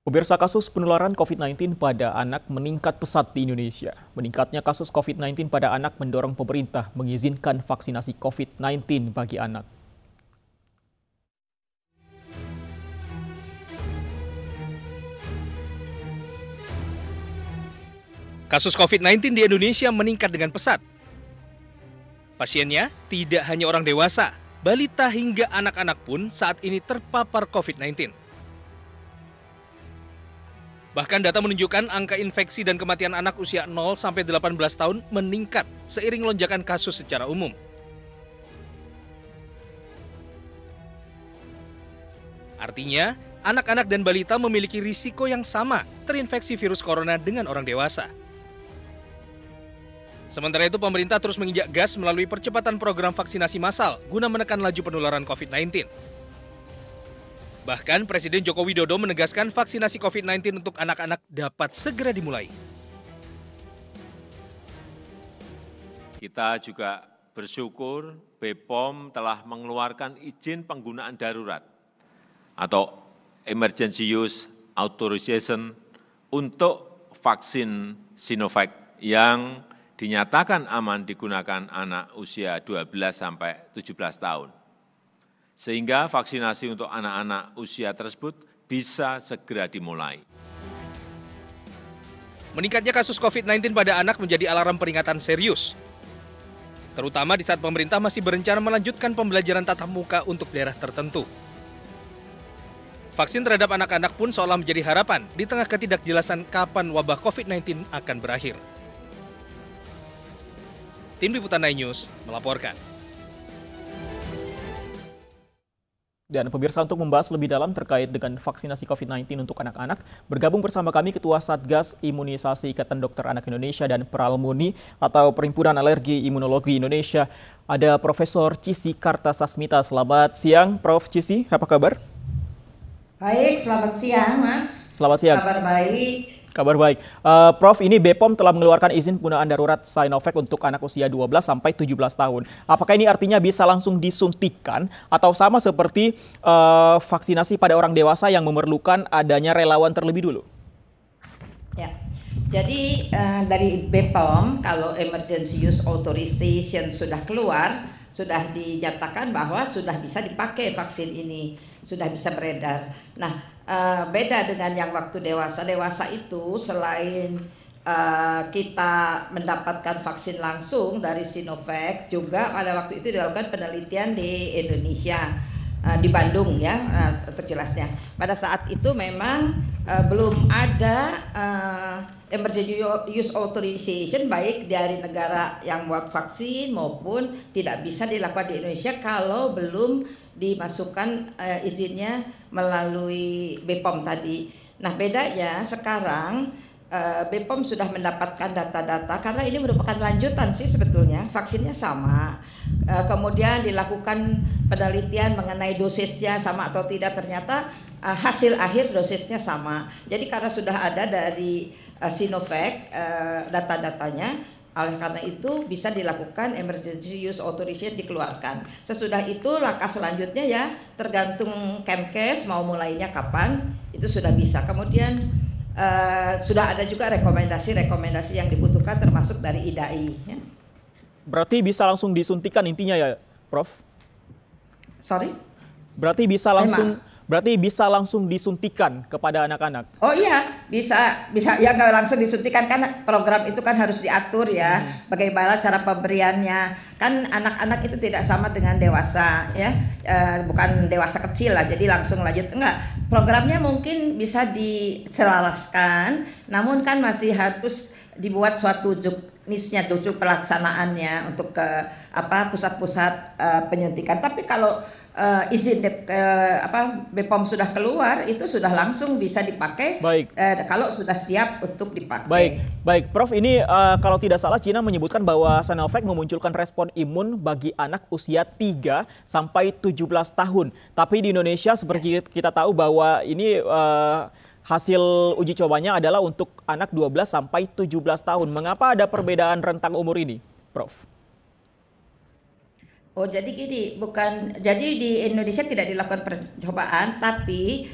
Pemirsa, kasus penularan COVID-19 pada anak meningkat pesat di Indonesia. Meningkatnya kasus COVID-19 pada anak mendorong pemerintah mengizinkan vaksinasi COVID-19 bagi anak. Kasus COVID-19 di Indonesia meningkat dengan pesat. Pasiennya tidak hanya orang dewasa, balita hingga anak-anak pun saat ini terpapar COVID-19. Bahkan data menunjukkan angka infeksi dan kematian anak usia 0 sampai 18 tahun meningkat seiring lonjakan kasus secara umum. Artinya, anak-anak dan balita memiliki risiko yang sama terinfeksi virus corona dengan orang dewasa. Sementara itu, pemerintah terus menginjak gas melalui percepatan program vaksinasi massal guna menekan laju penularan COVID-19. Bahkan Presiden Joko Widodo menegaskan vaksinasi COVID-19 untuk anak-anak dapat segera dimulai. Kita juga bersyukur BPOM telah mengeluarkan izin penggunaan darurat atau Emergency Use Authorization untuk vaksin Sinovac yang dinyatakan aman digunakan anak usia 12 sampai 17 tahun. Sehingga vaksinasi untuk anak-anak usia tersebut bisa segera dimulai. Meningkatnya kasus COVID-19 pada anak menjadi alarm peringatan serius. Terutama di saat pemerintah masih berencana melanjutkan pembelajaran tatap muka untuk daerah tertentu. Vaksin terhadap anak-anak pun seolah menjadi harapan di tengah ketidakjelasan kapan wabah COVID-19 akan berakhir. Tim Liputan 9 News melaporkan. Dan pemirsa, untuk membahas lebih dalam terkait dengan vaksinasi COVID-19 untuk anak-anak, bergabung bersama kami Ketua Satgas Imunisasi Ikatan Dokter Anak Indonesia dan Peralmuni atau Perhimpunan Alergi Imunologi Indonesia, ada Profesor Cissy Kartasasmita. Selamat siang, Prof. Cissy, apa kabar? Baik, selamat siang, Mas. Selamat siang. Kabar baik. Kabar baik. Prof, ini BPOM telah mengeluarkan izin penggunaan darurat Sinovac untuk anak usia 12 sampai 17 tahun. Apakah ini artinya bisa langsung disuntikan atau sama seperti vaksinasi pada orang dewasa yang memerlukan adanya relawan terlebih dulu? Ya. Jadi dari BPOM kalau Emergency Use Authorization sudah keluar, sudah dinyatakan bahwa sudah bisa dipakai vaksin ini, sudah bisa beredar. Nah, beda dengan yang waktu dewasa. Dewasa itu selain kita mendapatkan vaksin langsung dari Sinovac, juga pada waktu itu dilakukan penelitian di Indonesia, di Bandung ya, terjelasnya. Pada saat itu memang belum ada Emergency Use Authorization baik dari negara yang buat vaksin maupun tidak bisa dilakukan di Indonesia kalau belum dimasukkan izinnya melalui BPOM tadi. Nah, bedanya sekarang BPOM sudah mendapatkan data-data karena ini merupakan lanjutan sih sebetulnya, vaksinnya sama. Kemudian dilakukan penelitian mengenai dosisnya sama atau tidak, ternyata hasil akhir dosisnya sama. Jadi karena sudah ada dari Sinovac data-datanya, oleh karena itu bisa dilakukan Emergency Use Authorization dikeluarkan. Sesudah itu langkah selanjutnya ya tergantung Kemkes mau mulainya kapan, itu sudah bisa. Kemudian sudah ada juga rekomendasi-rekomendasi yang dibutuhkan termasuk dari IDAI. Ya. Berarti bisa langsung disuntikan intinya ya, Prof? Sorry? Berarti bisa langsung disuntikan kepada anak-anak. Oh iya, bisa ya, nggak langsung disuntikan kan program itu kan harus diatur ya. Bagaimana cara pemberiannya? Kan anak-anak itu tidak sama dengan dewasa ya. Bukan dewasa kecil lah, jadi langsung lanjut enggak. Programnya mungkin bisa diselaraskan, namun kan masih harus dibuat suatu juknisnya, juk pelaksanaannya untuk ke pusat-pusat penyuntikan. Tapi kalau izin BPOM sudah keluar, itu sudah langsung bisa dipakai. Baik. Kalau sudah siap untuk dipakai. Baik, Prof. Ini kalau tidak salah Cina menyebutkan bahwa Sinovac memunculkan respon imun bagi anak usia 3 sampai 17 tahun. Tapi di Indonesia seperti kita tahu bahwa ini hasil uji cobanya adalah untuk anak 12 sampai 17 tahun. Mengapa ada perbedaan rentang umur ini, Prof? Oh, jadi gini, jadi di Indonesia tidak dilakukan percobaan, tapi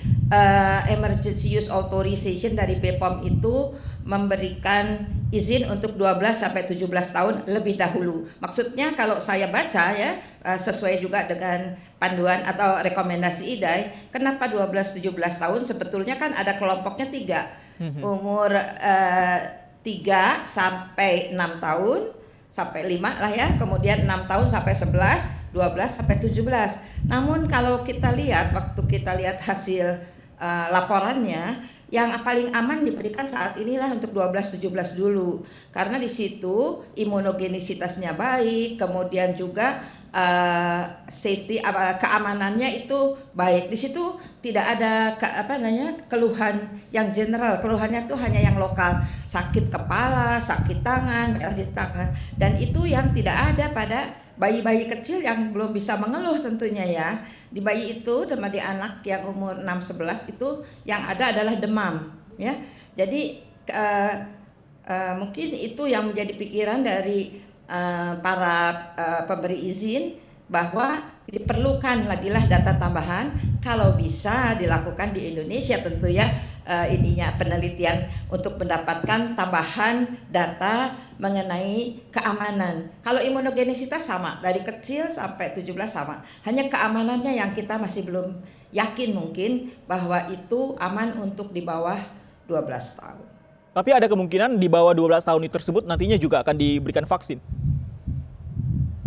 emergency use authorization dari BPOM itu memberikan izin untuk 12 sampai 17 tahun lebih dahulu. Maksudnya kalau saya baca ya, sesuai juga dengan panduan atau rekomendasi IDAI, kenapa 12-17 tahun? Sebetulnya kan ada kelompoknya 3. Umur 3 sampai 6 tahun, sampai 5 lah ya, kemudian 6 tahun sampai 11, 12 sampai 17. Namun kalau kita lihat, waktu kita lihat hasil laporannya, yang paling aman diberikan saat inilah untuk 12-17 dulu, karena di situ imunogenisitasnya baik, kemudian juga safety keamanannya itu baik. Di situ tidak ada keluhan yang general, keluhannya itu hanya yang lokal, sakit kepala, sakit tangan, merah di tangan, dan itu yang tidak ada pada bayi-bayi kecil yang belum bisa mengeluh tentunya ya. Di bayi itu dan di anak yang umur 6-11 itu yang ada adalah demam ya. Jadi mungkin itu yang menjadi pikiran dari para pemberi izin, bahwa diperlukan lagilah data tambahan, kalau bisa dilakukan di Indonesia tentu ya, penelitian untuk mendapatkan tambahan data mengenai keamanan. Kalau imunogenisitas sama, dari kecil sampai 17 sama. Hanya keamanannya yang kita masih belum yakin mungkin bahwa itu aman untuk di bawah 12 tahun. Tapi ada kemungkinan di bawah 12 tahun tersebut nantinya juga akan diberikan vaksin?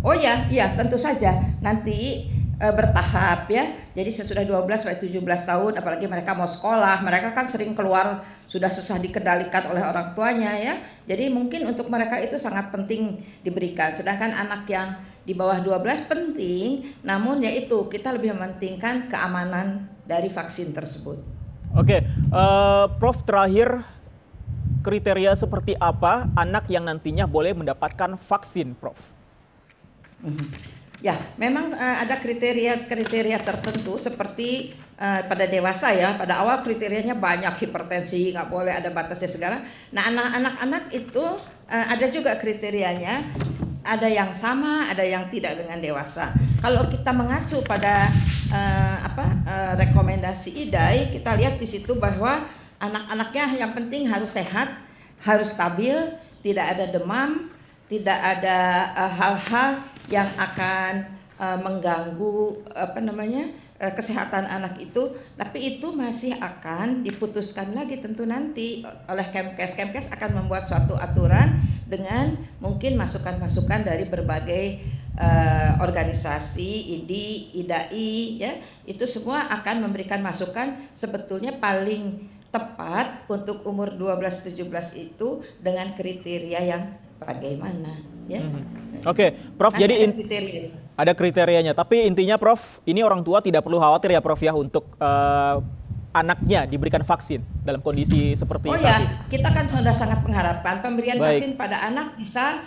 Oh ya, tentu saja. Nanti bertahap ya. Jadi sesudah 12 sampai 17 tahun, apalagi mereka mau sekolah, mereka kan sering keluar, sudah susah dikendalikan oleh orang tuanya ya. Jadi mungkin untuk mereka itu sangat penting diberikan. Sedangkan anak yang di bawah 12 penting, namun ya itu kita lebih mementingkan keamanan dari vaksin tersebut. Oke, Prof, terakhir, kriteria seperti apa anak yang nantinya boleh mendapatkan vaksin, Prof? Ya, memang ada kriteria tertentu seperti pada dewasa ya. Pada awal kriterianya banyak, hipertensi, nggak boleh, ada batasnya segala. Nah, anak-anak itu ada juga kriterianya. Ada yang sama, ada yang tidak dengan dewasa. Kalau kita mengacu pada rekomendasi IDAI, kita lihat di situ bahwa anak-anaknya yang penting harus sehat, harus stabil, tidak ada demam, tidak ada hal-hal yang akan mengganggu kesehatan anak itu, tapi itu masih akan diputuskan lagi tentu nanti oleh Kemkes. Kemkes akan membuat suatu aturan dengan mungkin masukan-masukan dari berbagai organisasi, IDI, IDAI ya, itu semua akan memberikan masukan sebetulnya paling tepat untuk umur 12-17 itu dengan kriteria yang bagaimana ya. Oke, Prof, Nanti jadi ada kriterianya. Tapi intinya, Prof, ini orang tua tidak perlu khawatir ya, Prof ya, untuk anaknya diberikan vaksin dalam kondisi seperti saat ini. Kita kan sudah sangat mengharapkan pemberian vaksin pada anak bisa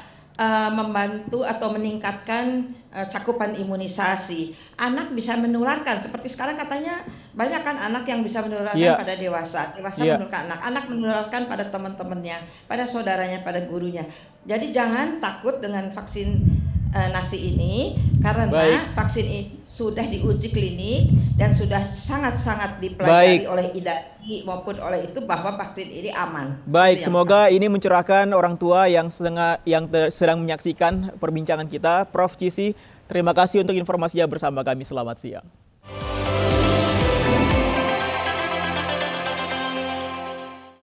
membantu atau meningkatkan cakupan imunisasi. Anak bisa menularkan, seperti sekarang katanya banyak kan anak yang bisa menularkan pada dewasa menularkan anak menularkan pada teman-temannya, pada saudaranya, pada gurunya. Jadi jangan takut dengan vaksin nasi ini, karena vaksin ini sudah diuji klinik dan sudah sangat-sangat dipelajari oleh IDAI maupun oleh itu bahwa vaksin ini aman. Baik, semoga ini mencerahkan orang tua yang sedang menyaksikan perbincangan kita. Prof Cissy, terima kasih untuk informasinya bersama kami. Selamat siang.